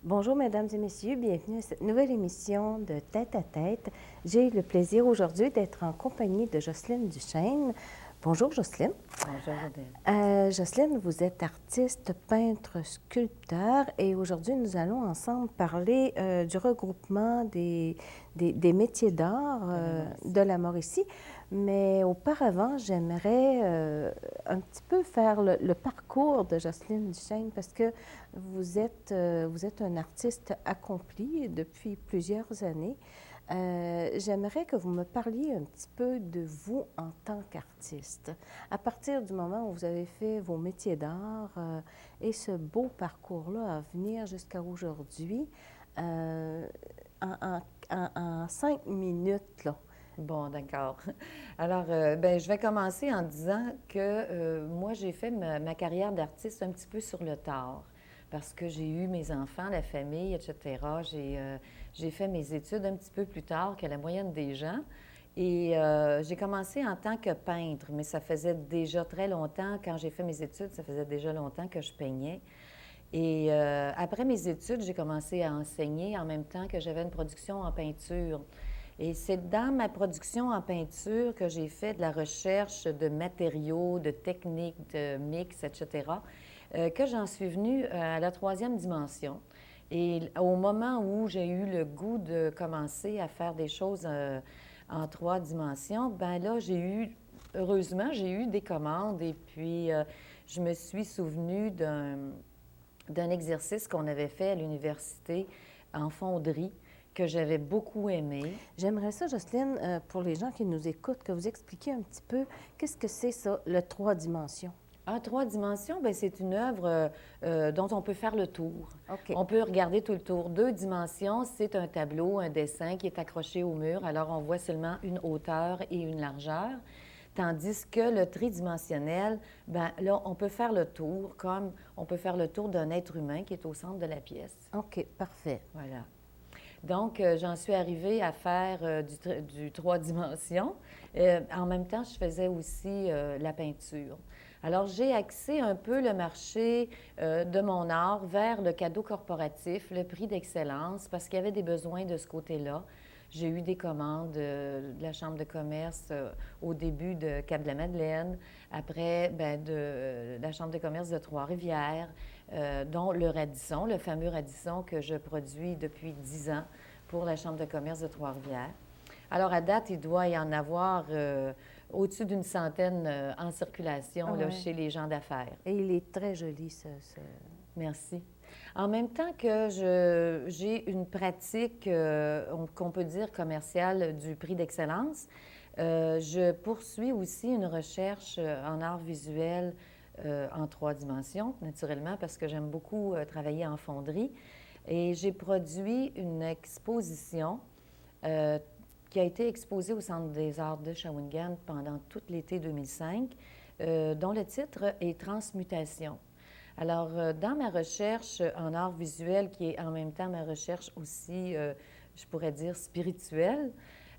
Bonjour, mesdames et messieurs, bienvenue à cette nouvelle émission de Tête à Tête. J'ai le plaisir aujourd'hui d'être en compagnie de Jocelyne Duchesne. Bonjour, Jocelyne. Bonjour, Odette. Jocelyne, vous êtes artiste, peintre, sculpteur et aujourd'hui, nous allons ensemble parler du regroupement des métiers d'art de la Mauricie. Mais auparavant, j'aimerais un petit peu faire le parcours de Jocelyne Duchesne parce que vous êtes un artiste accompli depuis plusieurs années. J'aimerais que vous me parliez un petit peu de vous en tant qu'artiste. À partir du moment où vous avez fait vos métiers d'art et ce beau parcours-là à venir jusqu'à aujourd'hui, en 5 minutes, là. Bon, d'accord. Alors, je vais commencer en disant que moi, j'ai fait ma carrière d'artiste un petit peu sur le tard parce que j'ai eu mes enfants, la famille, etc. J'ai fait mes études un petit peu plus tard que la moyenne des gens. Et j'ai commencé en tant que peintre, mais ça faisait déjà très longtemps, quand j'ai fait mes études, ça faisait déjà longtemps que je peignais. Et après mes études, j'ai commencé à enseigner en même temps que j'avais une production en peinture. Et c'est dans ma production en peinture que j'ai fait de la recherche de matériaux, de techniques, de mix, etc., que j'en suis venue à la troisième dimension. Et au moment où j'ai eu le goût de commencer à faire des choses en 3 dimensions, ben là, heureusement, j'ai eu des commandes et puis je me suis souvenue d'un exercice qu'on avait fait à l'université en fonderie que j'avais beaucoup aimé. J'aimerais ça, Jocelyne, pour les gens qui nous écoutent, que vous expliquiez un petit peu qu'est-ce que c'est ça, le 3 dimensions. Ah, 3 dimensions, bien, c'est une œuvre dont on peut faire le tour. OK. On peut regarder tout le tour. 2 dimensions, c'est un tableau, un dessin qui est accroché au mur. Alors, on voit seulement une hauteur et une largeur. Tandis que le tridimensionnel, bien, là, on peut faire le tour comme on peut faire le tour d'un être humain qui est au centre de la pièce. OK, parfait. Voilà. Donc, j'en suis arrivée à faire du 3 dimensions. En même temps, je faisais aussi la peinture. Alors, j'ai axé un peu le marché de mon art vers le cadeau corporatif, le prix d'excellence, parce qu'il y avait des besoins de ce côté-là. J'ai eu des commandes de la Chambre de commerce au début de Cap-de-la-Madeleine, après de la Chambre de commerce de Trois-Rivières, dont le Radisson, le fameux Radisson que je produis depuis 10 ans pour la Chambre de commerce de Trois-Rivières. Alors, à date, il doit y en avoir au-dessus d'une centaine en circulation là, chez les gens d'affaires. Et il est très joli, Merci. En même temps que j'ai une pratique qu'on peut dire commerciale du prix d'excellence, je poursuis aussi une recherche en art visuel en 3 dimensions, naturellement, parce que j'aime beaucoup travailler en fonderie. Et j'ai produit une exposition qui a été exposée au Centre des arts de Shawinigan pendant tout l'été 2005, dont le titre est Transmutation. Alors, dans ma recherche en art visuel, qui est en même temps ma recherche aussi, je pourrais dire, spirituelle,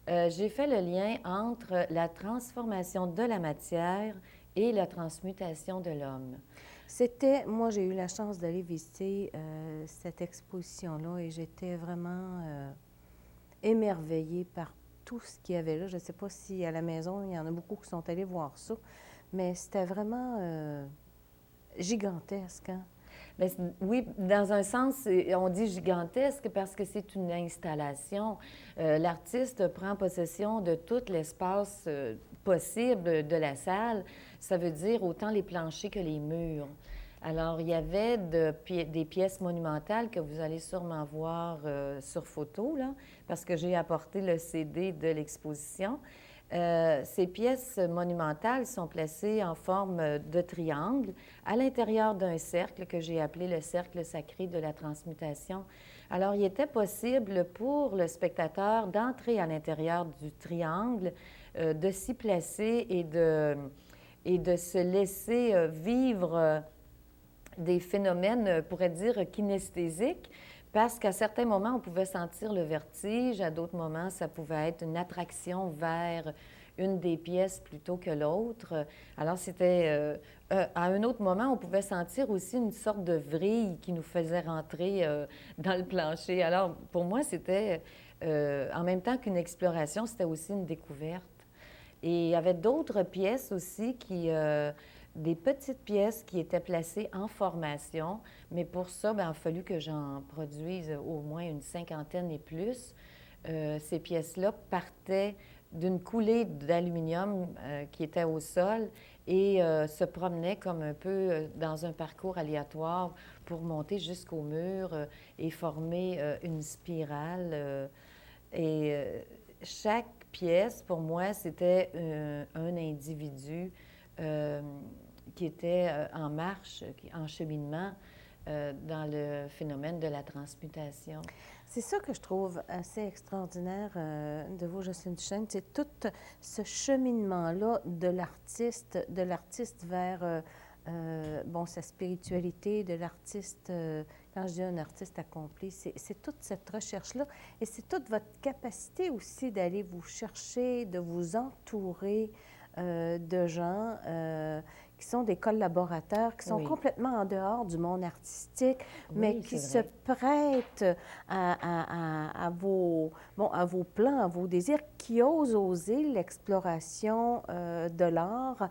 j'ai fait le lien entre la transformation de la matière et la transmutation de l'homme. Moi, j'ai eu la chance d'aller visiter cette exposition-là et j'étais vraiment émerveillée par tout ce qu'il y avait là. Je ne sais pas si à la maison, il y en a beaucoup qui sont allés voir ça, mais c'était vraiment gigantesque, hein? Bien, oui, dans un sens, on dit gigantesque parce que c'est une installation. L'artiste prend possession de tout l'espace possible de la salle. Ça veut dire autant les planchers que les murs. Alors, il y avait des pièces monumentales que vous allez sûrement voir sur photo, là, parce que j'ai apporté le CD de l'exposition. Ces pièces monumentales sont placées en forme de triangle à l'intérieur d'un cercle que j'ai appelé le cercle sacré de la transmutation. Alors, il était possible pour le spectateur d'entrer à l'intérieur du triangle, de s'y placer et de se laisser vivre des phénomènes, on pourrait dire, kinesthésiques, parce qu'à certains moments, on pouvait sentir le vertige, à d'autres moments, ça pouvait être une attraction vers une des pièces plutôt que l'autre. Alors, à un autre moment, on pouvait sentir aussi une sorte de vrille qui nous faisait rentrer dans le plancher. Alors, pour moi, c'était, en même temps qu'une exploration, c'était aussi une découverte. Et il y avait d'autres pièces aussi des petites pièces qui étaient placées en formation, mais pour ça, bien, il a fallu que j'en produise au moins une cinquantaine et plus. Ces pièces-là partaient d'une coulée d'aluminium qui était au sol et se promenaient comme un peu dans un parcours aléatoire pour monter jusqu'au mur et former une spirale. Et chaque pièce, pour moi, c'était un individu euh, qui était en marche, en cheminement dans le phénomène de la transmutation. C'est ça que je trouve assez extraordinaire de vous, Jocelyne Duchesne, c'est tout ce cheminement-là de l'artiste vers bon, sa spiritualité, de l'artiste, quand je dis un artiste accompli, c'est toute cette recherche-là et c'est toute votre capacité aussi d'aller vous chercher, de vous entourer de gens qui sont des collaborateurs, qui sont Oui. complètement en dehors du monde artistique, mais Oui, qui c'est se vrai. prêtent à vos plans, à vos désirs, qui osent oser l'exploration de l'art,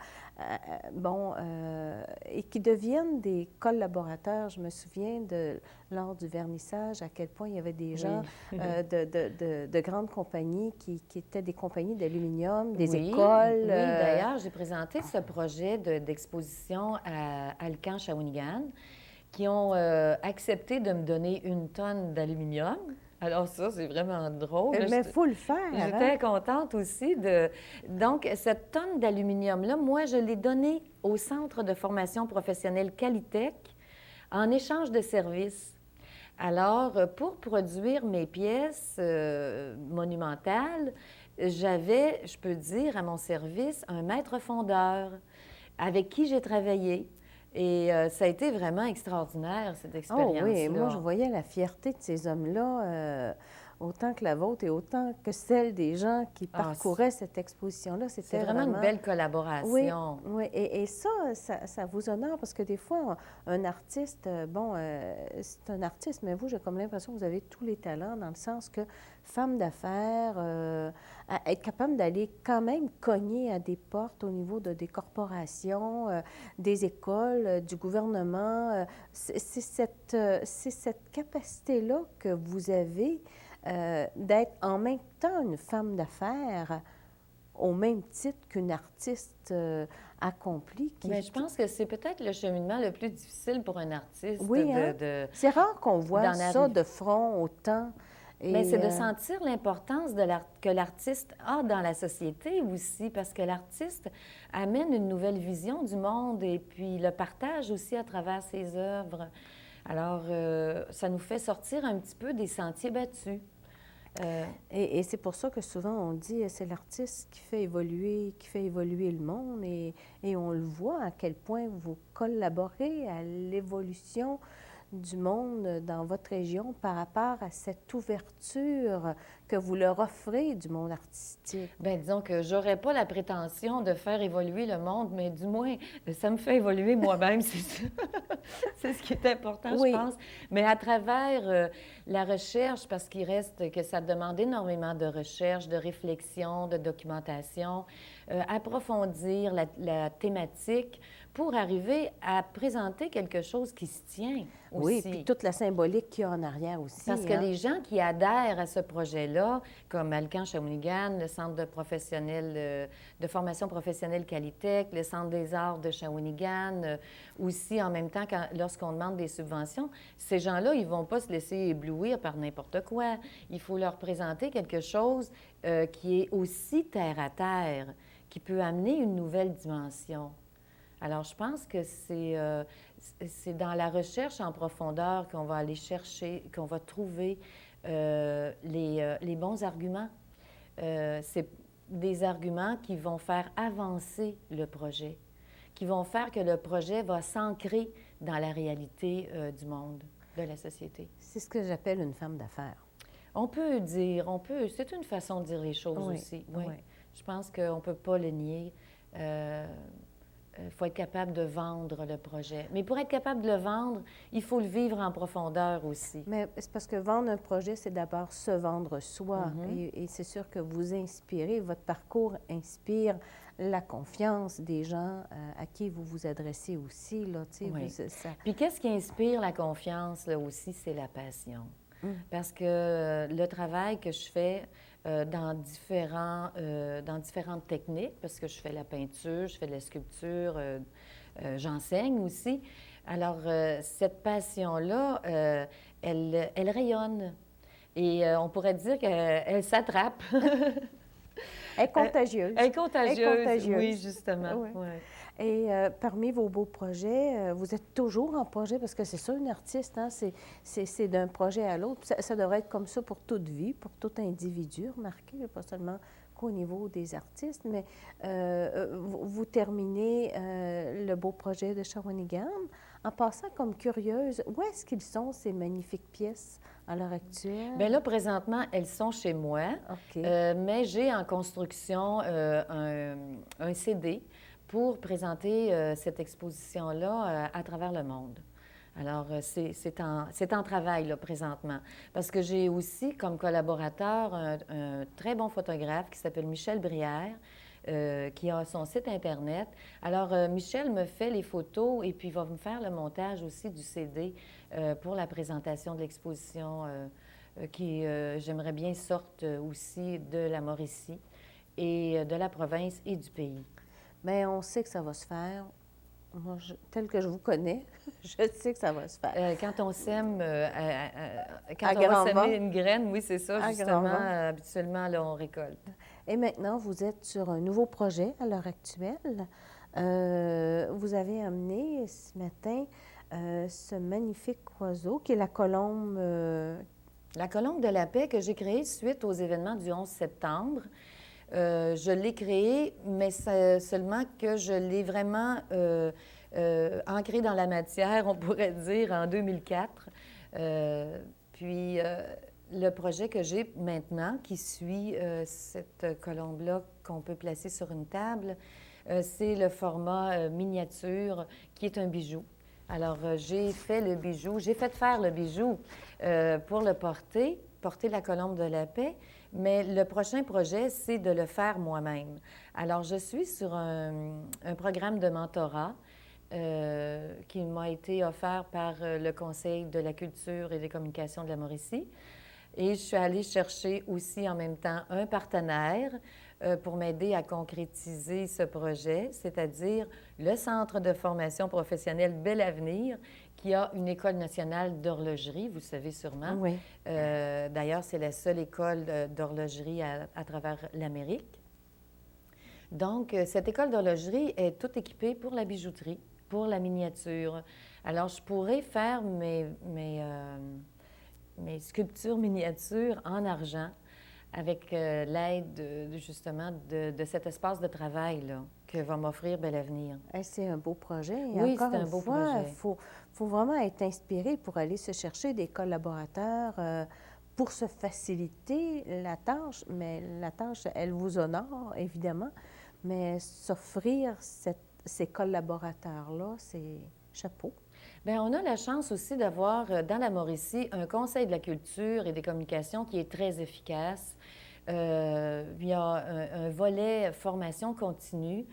et qui deviennent des collaborateurs. Je me souviens lors du vernissage, à quel point il y avait des gens Oui. de grandes compagnies qui étaient des compagnies d'aluminium, des Oui, écoles. oui. D'ailleurs, j'ai présenté ce projet d'exposition à Alcan Shawinigan, qui ont accepté de me donner une tonne d'aluminium. Alors ça, c'est vraiment drôle. Mais il faut le faire, hein? J'étais contente aussi de... Donc, cette tonne d'aluminium-là, moi, je l'ai donnée au Centre de formation professionnelle Qualitech en échange de services. Alors, pour produire mes pièces monumentales, j'avais, je peux dire, à mon service, un maître fondeur avec qui j'ai travaillé. Et ça a été vraiment extraordinaire, cette Oh oui, moi je expérience-là. voyais la fierté de ces hommes-là, autant que la vôtre et autant que celle des gens qui Ah, parcouraient cette exposition-là. c'est C'était vraiment une vraiment... belle Oui, collaboration. oui. Et ça vous honore parce que des fois, un artiste, c'est un artiste, mais vous, j'ai comme l'impression que vous avez tous les talents dans le sens que femme d'affaires, être capable d'aller quand même cogner à des portes au niveau des corporations, des écoles, du gouvernement. C'est cette capacité-là que vous avez d'être en même temps une femme d'affaires au même titre qu'une artiste accomplie. Mais je pense que c'est peut-être le cheminement le plus difficile pour un artiste Oui, hein? C'est rare qu'on voit d'en ça arriver. de front autant. Mais Et c'est de sentir l'importance que l'artiste a dans la société aussi, parce que l'artiste amène une nouvelle vision du monde et puis le partage aussi à travers ses œuvres. Alors, ça nous fait sortir un petit peu des sentiers battus. et c'est pour ça que souvent on dit c'est l'artiste qui fait évoluer le monde et on le voit à quel point vous collaborez à l'évolution du monde dans votre région par rapport à cette ouverture que vous leur offrez du monde artistique. Bien, disons que j'aurais pas la prétention de faire évoluer le monde, mais du moins, ça me fait évoluer moi-même, c'est ça. C'est ce qui est important, je Oui, pense. Mais à travers la recherche, parce qu'il reste que ça demande énormément de recherche, de réflexion, de documentation, approfondir la thématique pour arriver à présenter quelque chose qui se tient oui, puis aussi. toute la symbolique qu'il y a en arrière aussi. Parce que Hein? les gens qui adhèrent à ce projet-là, comme Alcan Shawinigan, le Centre de formation professionnelle Qualitech, le Centre des arts de Shawinigan, aussi en même temps, lorsqu'on demande des subventions, ces gens-là, ils ne vont pas se laisser éblouir par n'importe quoi. Il faut leur présenter quelque chose qui est aussi terre à terre, qui peut amener une nouvelle dimension. Alors, je pense que c'est dans la recherche en profondeur qu'on va aller chercher, qu'on va trouver les bons arguments. C'est des arguments qui vont faire avancer le projet, qui vont faire que le projet va s'ancrer dans la réalité du monde, de la société. C'est ce que j'appelle une femme d'affaires. C'est une façon de dire les choses Oui, aussi. Oui. oui. Je pense qu'on ne peut pas le nier. Il faut être capable de vendre le projet. Mais pour être capable de le vendre, il faut le vivre en profondeur aussi. Mais c'est parce que vendre un projet, c'est d'abord se vendre soi. Mhm. Et c'est sûr que vous inspirez, votre parcours inspire la confiance des gens à qui vous vous adressez aussi. Là, tu sais, Oui. ça... Puis qu'est-ce qui inspire la confiance, là aussi, c'est la passion. Parce que le travail que je fais dans différentes techniques, parce que je fais la peinture, je fais de la sculpture, j'enseigne aussi. Alors, cette passion-là, elle rayonne. Et on pourrait dire qu'elle s'attrape. Elle est contagieuse. Elle est contagieuse, Elle est contagieuse. oui, justement. Oui. Ouais. Et parmi vos beaux projets, vous êtes toujours en projet, parce que c'est ça, une artiste, hein, c'est d'un projet à l'autre. Ça devrait être comme ça pour toute vie, pour tout individu, remarquez, pas seulement qu'au niveau des artistes, mais vous terminez le beau projet de Shawinigan. En passant comme curieuse, où est-ce qu'ils sont, ces magnifiques pièces, à l'heure actuelle? Bien là, présentement, elles sont chez moi, OK. mais j'ai en construction un CD pour présenter cette exposition-là à travers le monde. Alors, c'est en travail, là, présentement. Parce que j'ai aussi, comme collaborateur, un très bon photographe qui s'appelle Michel Brière, qui a son site Internet. Alors, Michel me fait les photos et puis va me faire le montage aussi du CD pour la présentation de l'exposition qui, j'aimerais bien, sorte aussi de la Mauricie et de la province et du pays. Bien, on sait que ça va se faire. Moi, tel que je vous connais, je sais que ça va se faire. Quand on sème, quand À on va grand vent. semer une graine, oui, c'est ça, À grand justement, vent. habituellement, là, on récolte. Et maintenant, vous êtes sur un nouveau projet à l'heure actuelle. Vous avez amené ce matin ce magnifique oiseau qui est la colombe. La colombe de la paix que j'ai créée suite aux événements du 11 septembre, je l'ai créée, mais seulement que je l'ai vraiment ancrée dans la matière, on pourrait dire, en 2004. Puis, le projet que j'ai maintenant, qui suit cette colombe-là qu'on peut placer sur une table, c'est le format miniature, qui est un bijou. Alors, j'ai fait le bijou, j'ai fait faire le bijou pour le porter la colombe de la paix, mais le prochain projet, c'est de le faire moi-même. Alors, je suis sur un programme de mentorat qui m'a été offert par le Conseil de la culture et des communications de la Mauricie. Et je suis allée chercher aussi en même temps un partenaire pour m'aider à concrétiser ce projet, c'est-à-dire le Centre de formation professionnelle Bel Avenir, qui a une école nationale d'horlogerie, vous le savez sûrement. Oui. D'ailleurs, c'est la seule école d'horlogerie à travers l'Amérique. Donc, cette école d'horlogerie est toute équipée pour la bijouterie, pour la miniature. Alors, je pourrais faire mes sculptures miniatures en argent avec l'aide, justement, de cet espace de travail là, que va m'offrir Bel Avenir. C'est un beau projet. Et Oui, encore c'est un une beau fois, projet. il faut vraiment être inspiré pour aller se chercher des collaborateurs pour se faciliter la tâche. Mais la tâche, elle vous honore, évidemment. Mais s'offrir ces collaborateurs-là, c'est chapeau. Bien, on a la chance aussi d'avoir dans la Mauricie un conseil de la culture et des communications qui est très efficace. Il y a un volet formation continue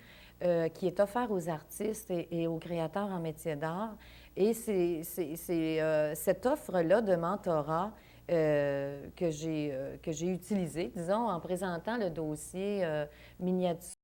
qui est offert aux artistes et aux créateurs en métier d'art. Et c'est cette offre-là de mentorat que j'ai utilisée, disons, en présentant le dossier miniature